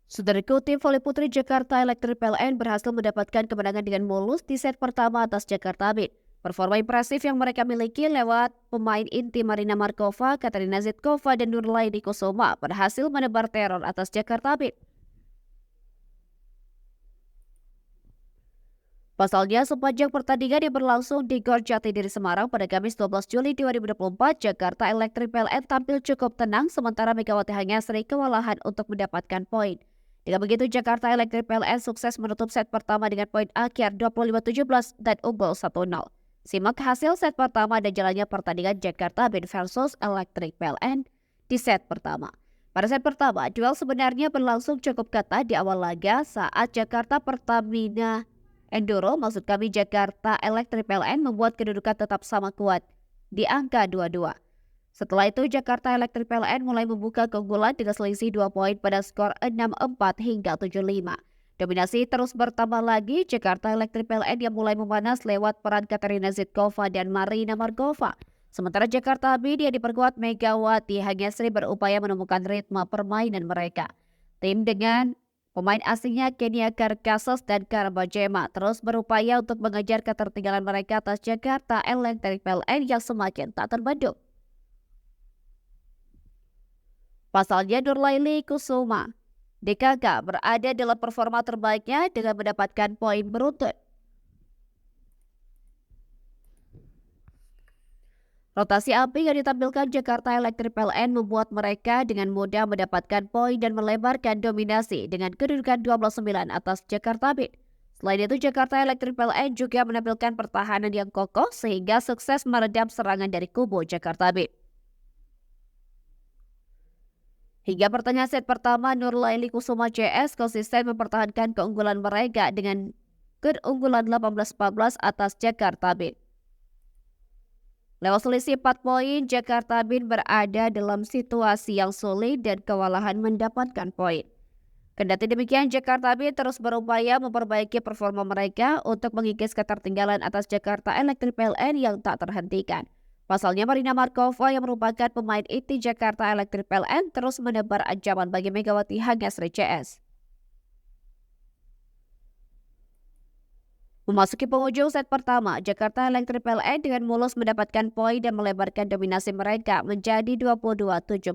Sudah dikutip, voli putri Jakarta Electric PLN berhasil mendapatkan kemenangan dengan mulus di set pertama atas Jakarta Beat. Performa impresif yang mereka miliki lewat pemain inti Marina Markova, Katarina Zitkova, dan Nurlaini Kusuma berhasil menebar teror atas Jakarta Beat. Pasalnya, sepanjang pertandingan yang berlangsung di Gor Jatidiri Semarang pada Kamis 12 Juli 2024, Jakarta Electric PLN tampil cukup tenang sementara Megawati Hangasri kewalahan untuk mendapatkan poin. Dengan begitu, Jakarta Electric PLN sukses menutup set pertama dengan poin akhir 25-17 dan unggul 1-0. Simak hasil set pertama dan jalannya pertandingan Jakarta Beat versus Electric PLN di set pertama. Pada set pertama, duel sebenarnya berlangsung cukup ketat di awal laga saat Jakarta Pertamina Enduro, maksud kami Jakarta Electric PLN, membuat kedudukan tetap sama kuat di angka 2-2. Setelah itu, Jakarta Electric PLN mulai membuka keunggulan dengan selisih 2 poin pada skor 6-4 hingga 7-5. Dominasi terus bertambah lagi Jakarta Electric PLN yang mulai memanas lewat peran Katarina Zitkova dan Marina Markova. Sementara Jakarta Beat yang diperkuat Megawati Hangasri berupaya menemukan ritme permainan mereka. Tim dengan pemain asingnya Kenia Karkasos dan Karabajema terus berupaya untuk mengejar ketertinggalan mereka atas Jakarta Electric PLN yang semakin tak terbendung. Pasalnya Nurlaini Kusuma DKK berada dalam performa terbaiknya dengan mendapatkan poin beruntun. Rotasi api yang ditampilkan Jakarta Electric PLN membuat mereka dengan mudah mendapatkan poin dan melebarkan dominasi dengan kedudukan 12-9 atas Jakarta Beat. Selain itu, Jakarta Electric PLN juga menampilkan pertahanan yang kokoh sehingga sukses meredam serangan dari kubu Jakarta Beat. Hingga pertengahan set pertama, Nurlaini Kusuma CS konsisten mempertahankan keunggulan mereka dengan keunggulan 18-14 atas Jakarta Beat. Lewat selisih 4 poin, Jakarta Beat berada dalam situasi yang sulit dan kewalahan mendapatkan poin. Kendati demikian, Jakarta Beat terus berupaya memperbaiki performa mereka untuk mengikis ketertinggalan atas Jakarta Electric PLN yang tak terhentikan. Pasalnya Marina Markova yang merupakan pemain inti Jakarta Electric PLN terus menebar ancaman bagi Megawati Hangasri CS. Memasuki penghujung set pertama, Jakarta Electric PLN dengan mulus mendapatkan poin dan melebarkan dominasi mereka menjadi 22-17.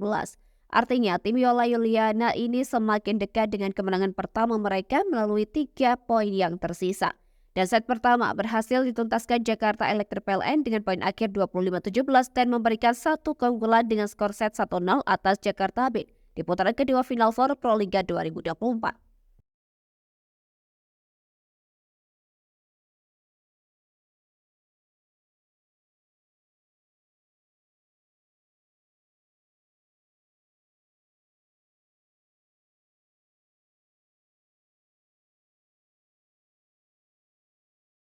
Artinya, tim Yola Yuliana ini semakin dekat dengan kemenangan pertama mereka melalui 3 poin yang tersisa. Dan set pertama berhasil dituntaskan Jakarta Electric PLN dengan poin akhir 25-17 dan memberikan satu keunggulan dengan skor set 1-0 atas Jakarta Beat di putaran kedua final for Proliga 2024.